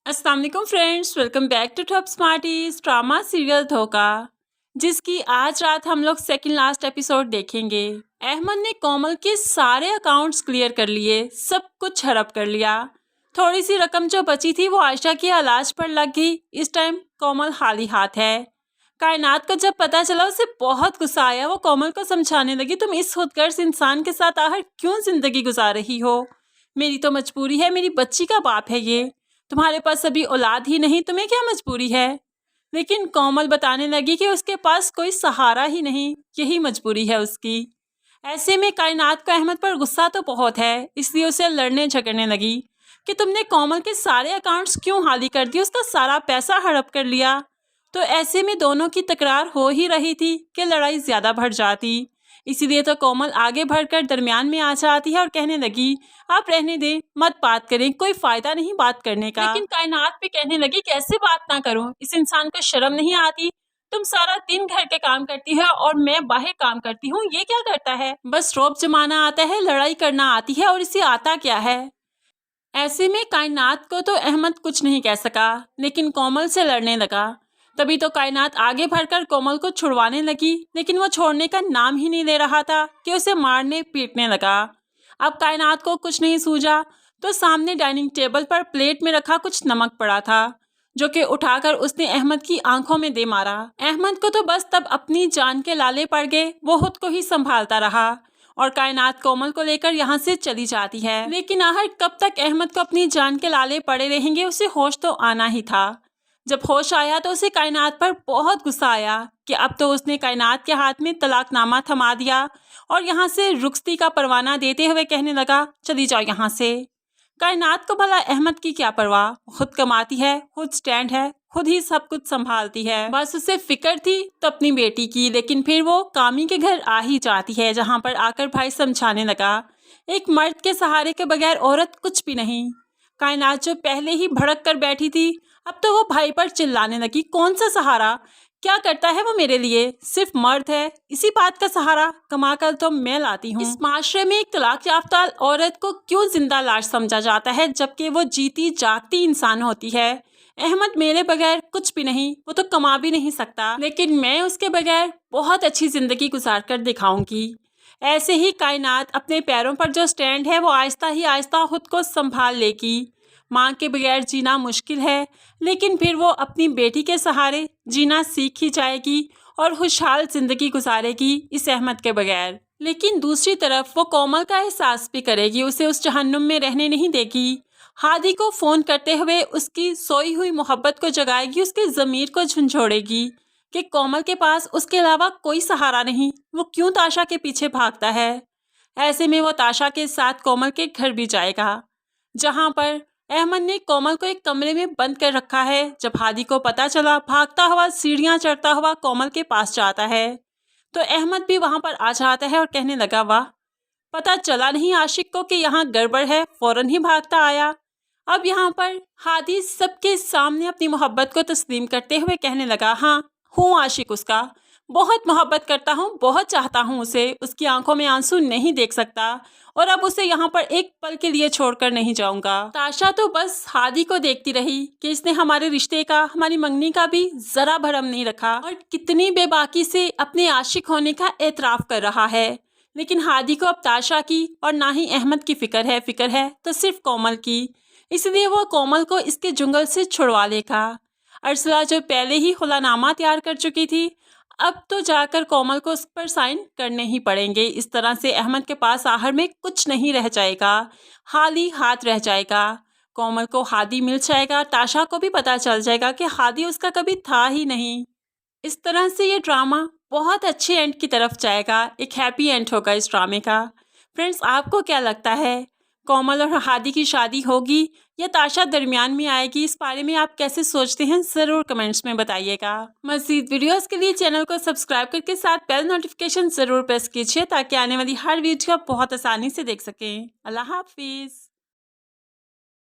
अस्सलाम वालेकुम friends, welcome back to Top Smarties drama serial Dhokha, जिसकी आज रात हम लोग सेकंड लास्ट एपिसोड देखेंगे। अहमद ने कोमल के सारे अकाउंट्स क्लियर कर लिए, सब कुछ हड़प कर लिया। थोड़ी सी रकम जो बची थी वो आयशा के इलाज पर लग गई। इस टाइम कोमल खाली हाथ है। कायनात को जब पता चला उसे बहुत गुस्सा आया। वो कोमल को समझाने लगी, तुम इस खुदगर्ज इंसान के साथ आखिर क्यों जिंदगी गुजार रही हो? मेरी तो मजबूरी है, मेरी बच्ची का बाप है ये। तुम्हारे पास अभी औलाद ही नहीं, तुम्हें क्या मजबूरी है? लेकिन कोमल बताने लगी कि उसके पास कोई सहारा ही नहीं, यही मजबूरी है उसकी। ऐसे में कायनात को अहमद पर गुस्सा तो बहुत है, इसलिए उसे लड़ने झगड़ने लगी कि तुमने कोमल के सारे अकाउंट्स क्यों खाली कर दिए, उसका सारा पैसा हड़प कर लिया। तो ऐसे में दोनों की तकरार हो ही रही थी कि लड़ाई ज़्यादा बढ़ जाती। इसीलिए तो कोमल आगे बढ़कर दरमियान में आ जाती है और कहने लगी, आप रहने दें, मत बात करें, कोई फ़ायदा नहीं बात करने का। लेकिन कायनात भी कहने लगी, कैसे बात ना करूं, इस इंसान को शर्म नहीं आती? तुम सारा दिन घर के काम करती है और मैं बाहर काम करती हूँ, ये क्या करता है? बस रौब जमाना आता है, लड़ाई करना आती है, और इसे आता क्या है? ऐसे में कायनात को तो अहमद कुछ नहीं कह सका, लेकिन कोमल से लड़ने लगा। तभी तो कायनात आगे बढ़कर कोमल को छुड़वाने लगी, लेकिन वो छोड़ने का नाम ही नहीं ले रहा था कि उसे मारने पीटने लगा। अब कायनात को कुछ नहीं सूझा तो सामने डाइनिंग टेबल पर प्लेट में रखा कुछ नमक पड़ा था, जो कि उठाकर उसने अहमद की आंखों में दे मारा। अहमद को तो बस तब अपनी जान के लाले पड़ गए। वो खुद को ही संभालता रहा और कायनात कोमल को लेकर यहाँ से चली जाती है। लेकिन आखिर कब तक अहमद को अपनी जान के लाले पड़े रहेंगे? उसे होश तो आना ही था। जब होश आया तो उसे कायनात पर बहुत गुस्सा आया कि अब तो उसने कायनात के हाथ में तलाकनामा थमा दिया और यहाँ से रुखसती का परवाना देते हुए कहने लगा, चली जाओ यहाँ से। कायनात को भला अहमद की क्या परवाह, खुद कमाती है, खुद स्टैंड है, खुद ही सब कुछ संभालती है। बस उसे फिक्र थी तो अपनी बेटी की। लेकिन फिर वो कामी के घर आ ही जाती है, जहाँ पर आकर भाई समझाने लगा, एक मर्द के सहारे के बगैर औरत कुछ भी नहीं। कायनात जो पहले ही भड़क कर बैठी थी, अब तो वो भाई पर चिल्लाने लगी, कौन सा सहारा? क्या करता है वो मेरे लिए? सिर्फ मर्द है, इसी बात का सहारा कमा कर तो मैं लाती हूँ। इस माशरे में एक तलाक याफ्ता औरत को क्यों जिंदा लाश समझा जाता है, जबकि वो जीती जागती इंसान होती है। अहमद मेरे बगैर कुछ भी नहीं, वो तो कमा भी नहीं सकता, लेकिन मैं उसके बगैर बहुत अच्छी जिंदगी गुजार कर दिखाऊंगी। ऐसे ही कायनात अपने पैरों पर जो स्टैंड है वो आहिस्ता ही आहिस्ता खुद को संभाल लेगी। माँ के बगैर जीना मुश्किल है, लेकिन फिर वो अपनी बेटी के सहारे जीना सीख ही जाएगी और खुशहाल जिंदगी गुजारेगी इस अहमद के बगैर। लेकिन दूसरी तरफ वो कोमल का एहसास भी करेगी, उसे उस जहन्नुम में रहने नहीं देगी। हादी को फ़ोन करते हुए उसकी सोई हुई मोहब्बत को जगाएगी, उसके ज़मीर को झंझोड़ेगी कि कोमल के पास उसके अलावा कोई सहारा नहीं, वो क्यों ताशा के पीछे भागता है। ऐसे में वो ताशा के साथ कोमल के घर भी जाएगा, जहाँ पर अहमद ने कोमल को एक कमरे में बंद कर रखा है। जब हादी को पता चला, भागता हुआ सीढ़ियाँ चढ़ता हुआ कोमल के पास जाता है, तो अहमद भी वहाँ पर आ जाता है और कहने लगा, वाह, पता चला नहीं आशिक को कि यहाँ गड़बड़ है, फौरन ही भागता आया। अब यहाँ पर हादी सबके सामने अपनी मोहब्बत को तस्लीम करते हुए कहने लगा, हाँ, हूँ आशिक उसका, बहुत मोहब्बत करता हूँ, बहुत चाहता हूँ उसे, उसकी आंखों में आंसू नहीं देख सकता और अब उसे यहाँ पर एक पल के लिए छोड़कर नहीं जाऊंगा। ताशा तो बस हादी को देखती रही कि इसने हमारे रिश्ते का, हमारी मंगनी का भी जरा भरम नहीं रखा और कितनी बेबाकी से अपने आशिक होने का एतराफ़ कर रहा है। लेकिन हादी को अब ताशा की और ना ही अहमद की फिक्र है तो सिर्फ कोमल की। इसलिए वो कोमल को इसके जुंगल से छुड़वा लेगा। अरसला जो पहले ही खुलानामा तैयार कर चुकी थी, अब तो जाकर कोमल को उस पर साइन करने ही पड़ेंगे। इस तरह से अहमद के पास आखिर में कुछ नहीं रह जाएगा, खाली हाथ रह जाएगा। कोमल को हादी मिल जाएगा, ताशा को भी पता चल जाएगा कि हादी उसका कभी था ही नहीं। इस तरह से ये ड्रामा बहुत अच्छे एंड की तरफ जाएगा, एक हैप्पी एंड होगा इस ड्रामे का। फ्रेंड्स, आपको क्या लगता है, कोमल और हादी की शादी होगी या ताशा दरमियान में आएगी? इस बारे में आप कैसे सोचते हैं, ज़रूर कमेंट्स में बताइएगा। मज़ीद वीडियोस के लिए चैनल को सब्सक्राइब करके साथ बेल नोटिफिकेशन ज़रूर प्रेस कीजिए, ताकि आने वाली हर वीडियो आप बहुत आसानी से देख सकें। अल्लाह हाफिज़।